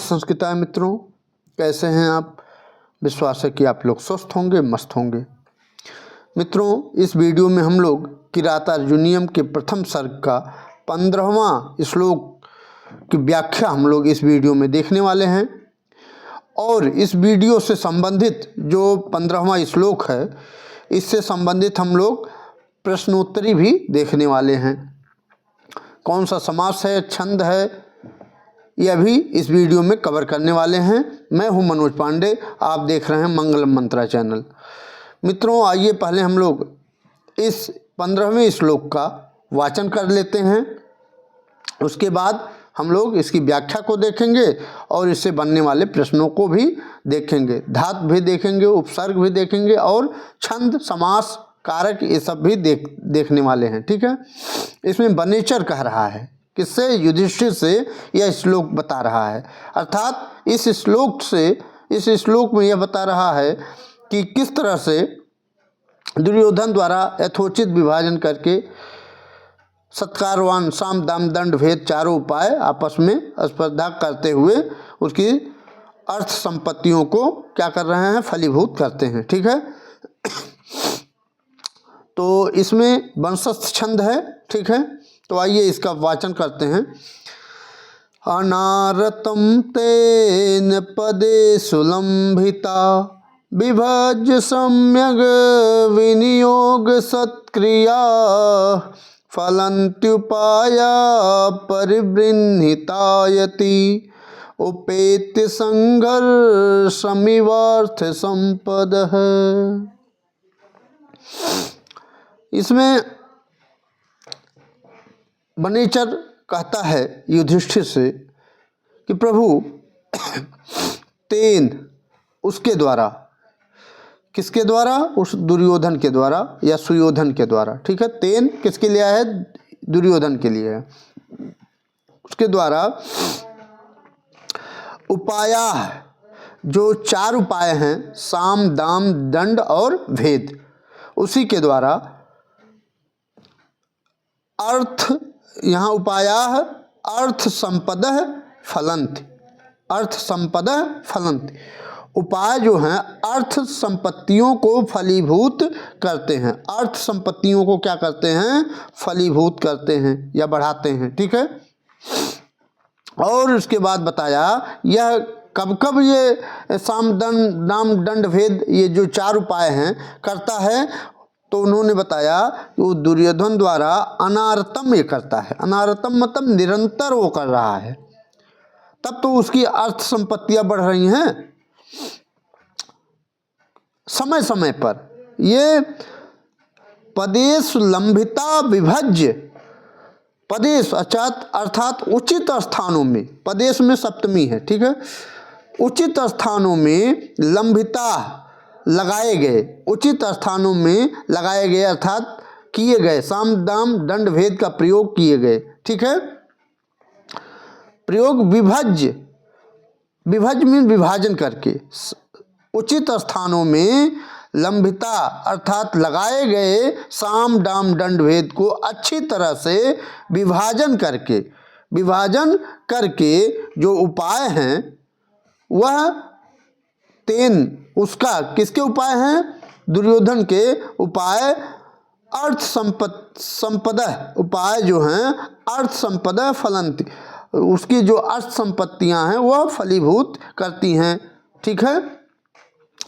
संस्कृताय मित्रों, कैसे हैं आप। विश्वास है कि आप लोग स्वस्थ होंगे, मस्त होंगे। मित्रों, इस वीडियो में हम लोग किरातार्जुनीयम के प्रथम सर्ग का 15वां श्लोक की व्याख्या हम लोग इस वीडियो में देखने वाले हैं। और इस वीडियो से संबंधित जो 15वां श्लोक है, इससे संबंधित हम लोग प्रश्नोत्तरी भी देखने वाले हैं। कौन सा समास है, छंद है, यह भी इस वीडियो में कवर करने वाले हैं। मैं हूं मनोज पांडे, आप देख रहे हैं मंगलम मंत्रा चैनल। मित्रों, आइए पहले हम लोग इस 15वें श्लोक का वाचन कर लेते हैं। उसके बाद हम लोग इसकी व्याख्या को देखेंगे और इससे बनने वाले प्रश्नों को भी देखेंगे। धातु भी देखेंगे, उपसर्ग भी देखेंगे और छंद, समास, कारक, ये सब भी देखने वाले हैं। ठीक है। इसमें वनेचर कह रहा है, किससे? युधिष्ठिर से यह श्लोक बता रहा है। अर्थात इस श्लोक में यह बता रहा है कि किस तरह से दुर्योधन द्वारा यथोचित विभाजन करके सत्कारवान, साम, दाम, दंड, भेद चारों उपाय आपस में स्पर्धा करते हुए उसकी अर्थ संपत्तियों को क्या कर रहे हैं? फलीभूत करते हैं। ठीक है। तो इसमें वंशस्थ छंद है। ठीक है। तो आइए इसका वाचन करते हैं। अनारतम तेन पदे सुलंभिता विभज्य सम्यग विनियोग सत्क्रिया फलन्त्युपाया परिबृंहितायति उपेत्य संघर्षमिवार्थ संपदः। इसमें वनेचर कहता है युधिष्ठिर से कि प्रभु, तेन, उसके द्वारा, किसके द्वारा? उस दुर्योधन के द्वारा या सुयोधन के द्वारा। ठीक है। तेन किसके लिए है? दुर्योधन के लिए है। उसके द्वारा उपाया, जो चार उपाय हैं, साम, दाम, दंड और भेद, उसी के द्वारा अर्थ, यहाँ उपाया अर्थ संपदः फलन्ति, अर्थ संपदः फलन्ति। उपाय जो हैं अर्थ संपत्तियों को फलीभूत करते हैं। अर्थ संपत्तियों को क्या करते हैं? फलीभूत करते हैं या बढ़ाते हैं। ठीक है। और उसके बाद बताया यह कब कब ये साम, दाम, दंड, भेद, ये जो चार उपाय हैं करता है। तो उन्होंने बताया कि वो दुर्योधन द्वारा अनारतम ये करता है। अनारतम मतलब निरंतर वो कर रहा है, तब तो उसकी अर्थ संपत्तियां बढ़ रही हैं समय समय पर। ये पदेश लंबिता विभज्य, पदेश अर्थात उचित स्थानों में, पदेश में सप्तमी है। ठीक है। उचित स्थानों में लंबिता लगाए गए, उचित स्थानों में लगाए गए अर्थात किए गए, साम, दाम, दंड, भेद का प्रयोग किए गए। ठीक है। प्रयोग विभज्य, विभज्य मीन विभाजन करके, उचित स्थानों में लंबिता अर्थात लगाए गए साम, दाम, दंड, भेद को अच्छी तरह से विभाजन करके जो उपाय हैं वह तेन, उसका, किसके उपाय हैं? दुर्योधन के उपाय अर्थ संपदः, उपाय जो हैं अर्थ संपदः फलन्ति, उसकी जो अर्थ संपत्तियां हैं वह फलीभूत करती हैं। ठीक है।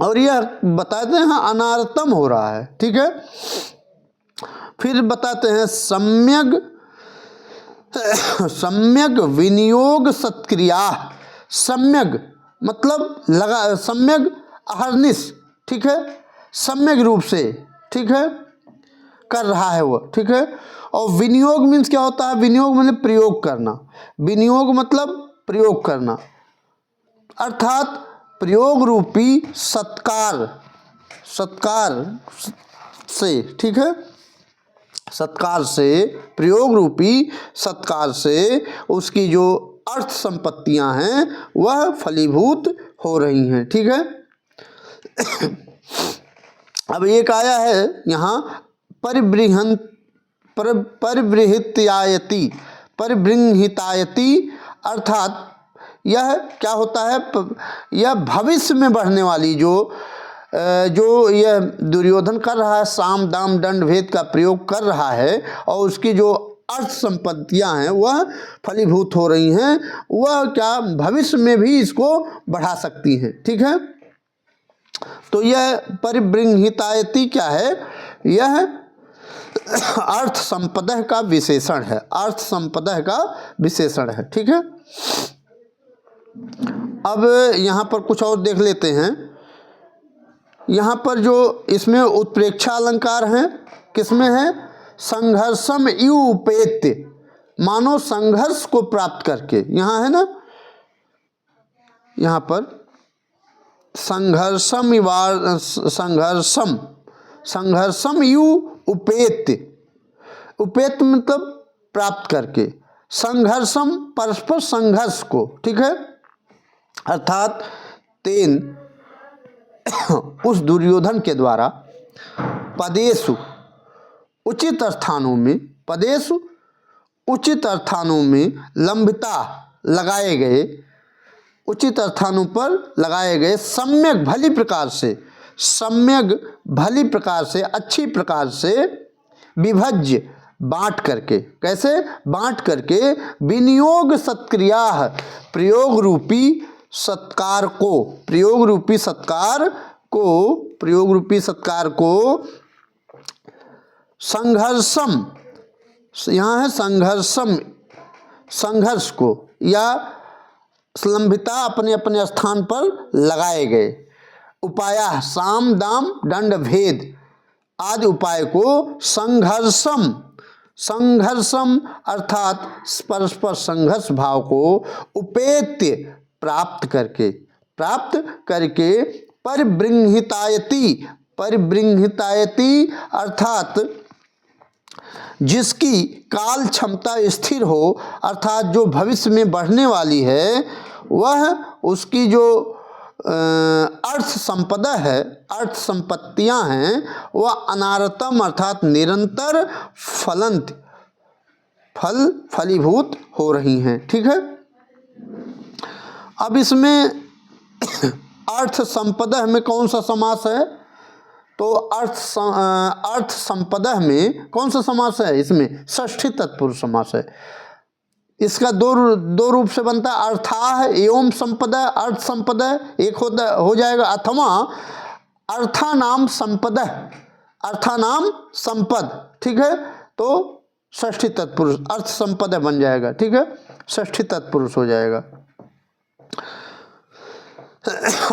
और यह बताते हैं अनारतम हो रहा है। ठीक है। फिर बताते हैं सम्यक विनियोग सत्क्रिया। सम्यक मतलब लगा, सम्यक अहर्निश। ठीक है। सम्यक रूप से, ठीक है, कर रहा है वो। ठीक है। और विनियोग मीन्स क्या होता है? विनियोग मतलब प्रयोग करना। विनियोग मतलब प्रयोग करना, अर्थात प्रयोग रूपी सत्कार से। ठीक है। सत्कार से, प्रयोग रूपी सत्कार से उसकी जो अर्थ संपत्तियां हैं वह फलीभूत हो रही हैं। ठीक है। अब एक आया है यहाँ परिबृंहितायति, अर्थात यह क्या होता है, यह भविष्य में बढ़ने वाली जो यह दुर्योधन कर रहा है, साम दाम दंड भेद का प्रयोग कर रहा है और उसकी जो अर्थ संपत्तियां हैं वह फलीभूत हो रही हैं, वह क्या भविष्य में भी इसको बढ़ा सकती हैं। ठीक है, तो यह परिबृंहितायति क्या है, यह अर्थ संपदा का विशेषण है, अर्थ संपदा का विशेषण है। ठीक है, अब यहाँ पर कुछ और देख लेते हैं। यहाँ पर जो इसमें उत्प्रेक्षा अलंकार हैं, किसमें है, संघर्षम इव उपेत्य, मानो संघर्ष को प्राप्त करके, यहाँ है ना, यहाँ पर संघर्षम इव उपेत्य, उपेत्य मतलब प्राप्त करके, संघर्षम परस्पर संघर्ष को। ठीक है, अर्थात तेन उस दुर्योधन के द्वारा पदेषु उचित स्थानों में, पदेषु उचित स्थानों में लंबिता लगाए गए, उचित स्थानों पर लगाए गए सम्यक भली प्रकार से, सम्यक भली प्रकार से, अच्छी प्रकार से विभज्य बांट करके, कैसे बांट करके, विनियोग सत्क्रिया, प्रयोग रूपी सत्कार को, प्रयोग रूपी सत्कार को, प्रयोग रूपी सत्कार को संघर्षम, यहाँ है संघर्षम, संघर्ष को, या लंबिता अपने अपने स्थान पर लगाए गए, उपाया साम दाम दंड भेद आदि उपाय को संघर्षम, संघर्षम अर्थात परस्पर संघर्ष भाव को उपेत्य प्राप्त करके, प्राप्त करके परिबृंहितायति, परिबृंहितायति अर्थात जिसकी काल क्षमता स्थिर हो, अर्थात जो भविष्य में बढ़ने वाली है, वह उसकी जो अर्थ संपदा है, अर्थ संपत्तियां हैं, वह अनारतम अर्थात निरंतर फलंत, फलीभूत हो रही हैं। ठीक है, अब इसमें अर्थ संपदा में कौन सा समास है, तो अर्थ संपदा में कौन सा समास है, इसमें षष्ठी तत्पुरुष समास है। इसका दो रूप से बनता है, अर्थाह एवं संपदा, अर्थ संपदा एक हो जाएगा, अथवा अर्थानाम संपदा, अर्थानाम संपद। ठीक है, तो षष्ठी तत्पुरुष अर्थ संपदा बन जाएगा। ठीक है, षष्ठी तत्पुरुष हो जाएगा।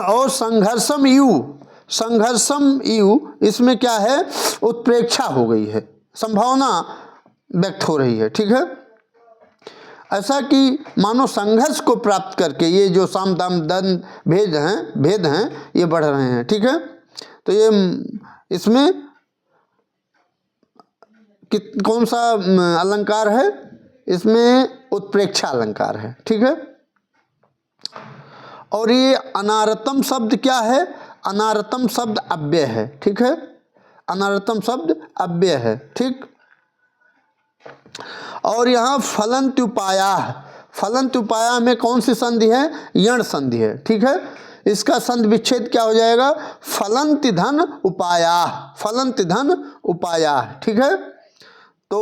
और संघर्षम यू, संघर्षम यू, इसमें क्या है, उत्प्रेक्षा हो गई है, संभावना व्यक्त हो रही है। ठीक है, ऐसा कि मानो संघर्ष को प्राप्त करके ये जो साम दाम दंड भेद हैं ये बढ़ रहे हैं। ठीक है, तो ये इसमें कौन सा अलंकार है, इसमें उत्प्रेक्षा अलंकार है। ठीक है, और ये अनारतम शब्द क्या है, अनारतम शब्द अव्यय है। ठीक है, अनारतम शब्द अव्यय है। ठीक, और यहाँ फलंत उपाया, फलंत उपाया में कौन सी संधि है, यण संधि है। ठीक है, इसका संधि विच्छेद क्या हो जाएगा, फलंत धन उपाया, फलंत धन उपाया। ठीक है, तो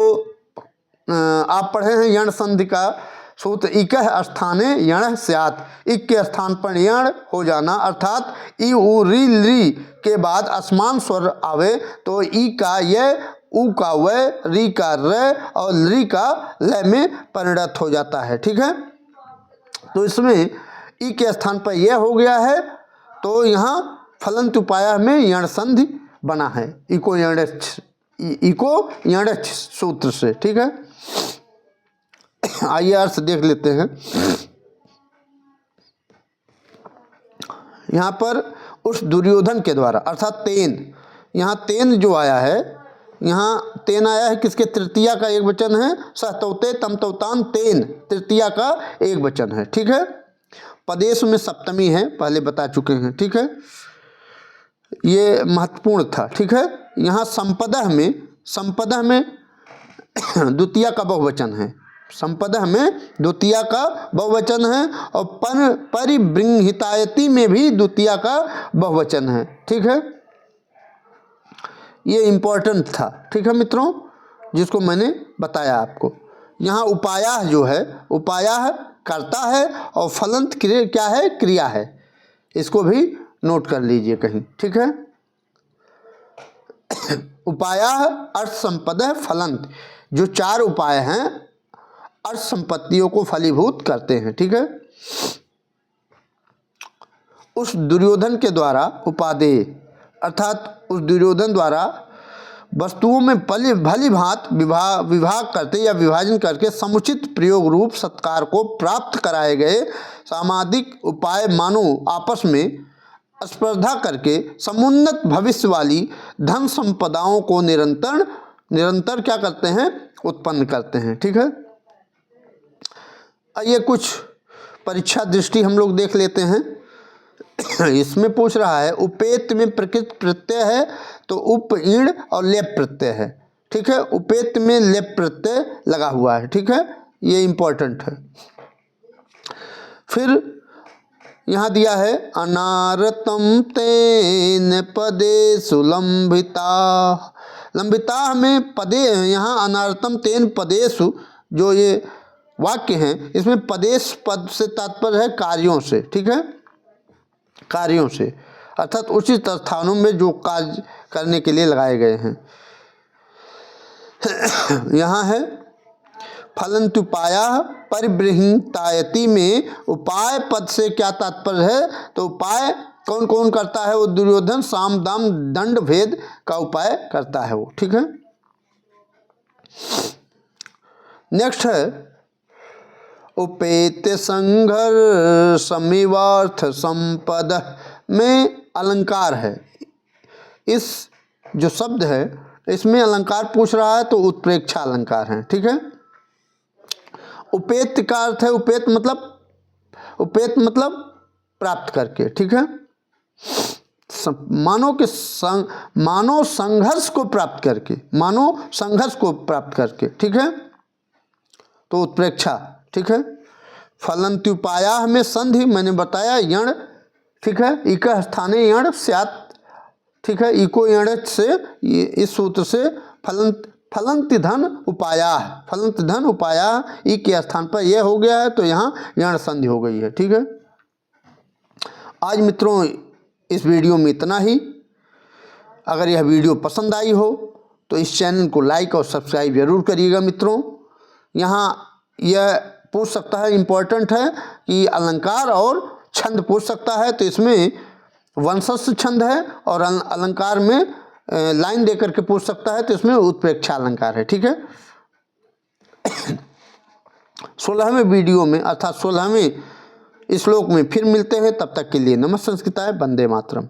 आप पढ़े हैं यण संधि का सूत्र, इकः स्थाने यण स्यात्, इक के स्थान पर यण हो जाना, अर्थात ई उ री के बाद असमान स्वर आवे तो ई का य, उ का व, री का र और री का ल में परिणत हो जाता है। ठीक है, तो इसमें ई के स्थान पर यह हो गया है, तो यहाँ फलंत उपाया में यण संधि बना है, इको यणच सूत्र से। ठीक है, आइए अर्थ देख लेते हैं। यहाँ पर उस दुर्योधन के द्वारा, अर्थात तेन, यहाँ तेन जो आया है, यहाँ तेन आया है किसके, तृतीया का एक वचन है, सहतौते तमतौतान तेन, तृतीया का एक वचन है। ठीक है, पदेश में सप्तमी है, पहले बता चुके हैं। ठीक है, ये महत्वपूर्ण था। ठीक है, यहाँ संपदा में द्वितीया का बहुवचन है, संपदः में द्वितीया का बहुवचन है और परिबृंहितायति में भी द्वितीया का बहुवचन है। ठीक है, ये इम्पोर्टेंट था। ठीक है मित्रों, जिसको मैंने बताया आपको। यहाँ उपायाः जो है, उपायाः करता है और फलंत क्रिया क्या है, क्रिया है। इसको भी नोट कर लीजिए कहीं। ठीक है, उपायाः अर्थ संपदः फलंत, जो 4 उपाय हैं अर्थ संपत्तियों को फलीभूत करते हैं। ठीक है, उस दुर्योधन के द्वारा उपादेय अर्थात उस दुर्योधन द्वारा वस्तुओं में भली भांत विभाग करते या विभाजन करके समुचित प्रयोग रूप सत्कार को प्राप्त कराए गए सामाजिक उपाय मानो आपस में स्पर्धा करके समुन्नत भविष्य वाली धन संपदाओं को निरंतर क्या करते हैं, उत्पन्न करते हैं। ठीक है, ये कुछ परीक्षा दृष्टि हम लोग देख लेते हैं। इसमें पूछ रहा है उपेत में प्रकृत प्रत्यय है तो उप ईण और लेप प्रत्यय है। ठीक है, उपेत में लेप प्रत्यय लगा हुआ है। ठीक है, ये इम्पोर्टेंट है। फिर यहाँ दिया है अनारतम तेन पदेषु लंबिता। लंबिता में पदे, यहाँ अनारतम तेन पदेषु जो ये वाक्य हैं, इसमें पदेश पद से तात्पर्य है कार्यों से। ठीक है, कार्यों से अर्थात उचित स्थानों में जो कार्य करने के लिए लगाए गए हैं। यहाँ है फलंतुपायाः परिबृंहितायति में उपाय पद से क्या तात्पर्य है, तो उपाय कौन कौन करता है, वो दुर्योधन साम दाम दंड भेद का उपाय करता है वो। ठीक है, नेक्स्ट है उपेत संघर्षमिवार्थ संपद में अलंकार है। इस जो शब्द है इसमें अलंकार पूछ रहा है तो उत्प्रेक्षा अलंकार है। ठीक है, उपेत का अर्थ है, उपेत मतलब प्राप्त करके। ठीक है, मानो संघर्ष को प्राप्त करके। ठीक है, तो उत्प्रेक्षा। ठीक है, फलंत्युपायाः में संधि मैंने बताया यण। ठीक है, इक स्थाने यण स्यात्। ठीक है, इको यण से इस सूत्र से फलंत धन उपायाः ई के स्थान पर यह हो गया है तो यहाँ यण संधि हो गई है। ठीक है, आज मित्रों इस वीडियो में इतना ही। अगर यह वीडियो पसंद आई हो तो इस चैनल को लाइक और सब्सक्राइब जरूर करिएगा मित्रों। यहाँ यह पूछ सकता है, इम्पोर्टेंट है कि अलंकार और छंद पूछ सकता है, तो इसमें वंशस्थ छंद है और अलंकार में लाइन देकर के पूछ सकता है, तो इसमें उत्प्रेक्षा अलंकार है। ठीक है, 16वें वीडियो में अर्थात 16वें श्लोक में फिर मिलते हैं। तब तक के लिए नमः संस्कृताय, वंदे मातरम।